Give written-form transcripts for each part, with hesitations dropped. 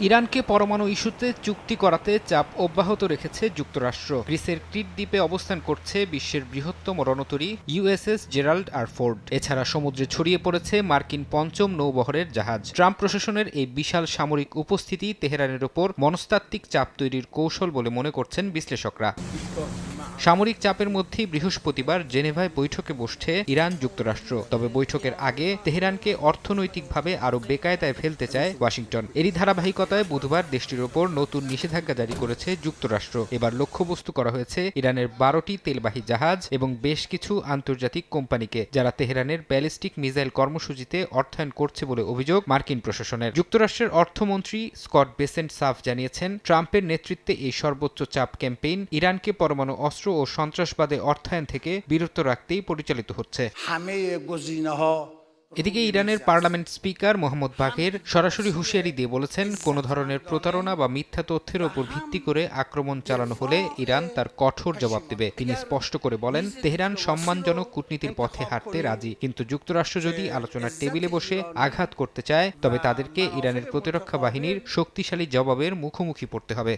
ইরানকে পরমাণু ইস্যুতে চুক্তি করাতে চাপ অব্যাহত রেখেছে যুক্তরাষ্ট্র। গ্রিসের ক্রিট দ্বীপে অবস্থান করছে বিশ্বের বৃহত্তম রণতরী ইউএসএস জেরাল্ড আর ফোর্ড। এছাড়া সমুদ্রে ছড়িয়ে পড়েছে মার্কিন পঞ্চম নৌবহরের জাহাজ। ট্রাম্প প্রশাসনের এই বিশাল সামরিক উপস্থিতি তেহরানের ওপর মনস্তাত্ত্বিক চাপ তৈরির কৌশল বলে মনে করছেন বিশ্লেষকরা। সামরিক চাপের মধ্যেই বৃহস্পতিবার জেনেভায় বৈঠকে বসছে ইরান যুক্তরাষ্ট্র। তবে বৈঠকের আগে তেহরানকে অর্থনৈতিকভাবে আরও বেকায়দায় ফেলতে চায় ওয়াশিংটন। এরই ধারাবাহিকতায় বুধবার দেশটির ওপর নতুন নিষেধাজ্ঞা জারি করেছে যুক্তরাষ্ট্র। এবার লক্ষ্যবস্তু করা হয়েছে ইরানের 12টি তেলবাহী জাহাজ এবং বেশ কিছু আন্তর্জাতিক কোম্পানিকে, যারা তেহরানের ব্যালিস্টিক মিসাইল কর্মসূচিতে অর্থায়ন করছে বলে অভিযোগ মার্কিন প্রশাসনের। যুক্তরাষ্ট্রের অর্থমন্ত্রী স্কট বেসেন্ট সাফ জানিয়েছেন, ট্রাম্পের নেতৃত্বে এই সর্বোচ্চ চাপ ক্যাম্পেইন ইরানকে পরমাণু অস্ত্র ও সন্ত্রাসবাদে অর্থায়ন থেকে বিরত রাখতেই পরিচালিত হচ্ছে। এদিকে ইরানের পার্লামেন্ট স্পিকার মোহাম্মদ বাঘের সরাসরি হুঁশিয়ারি দিয়ে বলেছেন, কোনো ধরনের প্রতারণা বা মিথ্যা তথ্যের ওপর ভিত্তি করে আক্রমণ চালানো হলে ইরান তার কঠোর জবাব দেবে। তিনি স্পষ্ট করে বলেন, তেহরান সম্মানজনক কূটনীতির পথে হাঁটতে রাজি, কিন্তু যুক্তরাষ্ট্র যদি আলোচনার টেবিলে বসে আঘাত করতে চায় তবে তাদেরকে ইরানের প্রতিরক্ষা বাহিনীর শক্তিশালী জবাবের মুখোমুখি পড়তে হবে।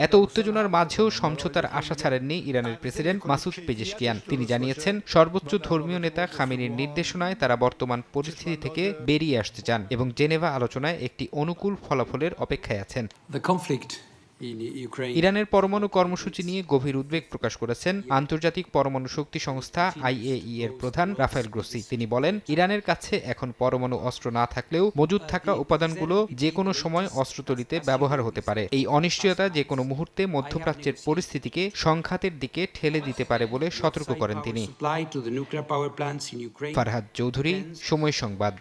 এত উত্তেজনার মাঝেও সমঝোতার আশা ছাড়েননি ইরানের প্রেসিডেন্ট মাসুদ পেজেশকিয়ান। তিনি জানিয়েছেন, সর্বোচ্চ ধর্মীয় নেতা খামেনির নির্দেশনায় তারা বর্তমান পরিস্থিতি থেকে বেরিয়ে আসতে চান এবং জেনেভা আলোচনায় একটি অনুকূল ফলাফলের অপেক্ষায় আছেন। ইরানের পরমাণু কর্মসূচি নিয়ে গভীর উদ্বেগ প্রকাশ করেছেন আন্তর্জাতিক পরমাণু শক্তি সংস্থা IAEA এর প্রধান রাফায়েল গ্রোসি। তিনি বলেন, ইরানের কাছে এখন পরমাণু অস্ত্র না থাকলেও মজুদ থাকা উপাদানগুলো যে কোনো সময় অস্ত্র তৈরিতে ব্যবহার হতে পারে। এই অনিশ্চয়তা যে কোনো মুহূর্তে মধ্যপ্রাচ্যের পরিস্থিতিকে সংঘাতের দিকে ঠেলে দিতে পারে বলে সতর্ক করেন তিনি। ফারহাদ চৌধুরী, সময় সংবাদ।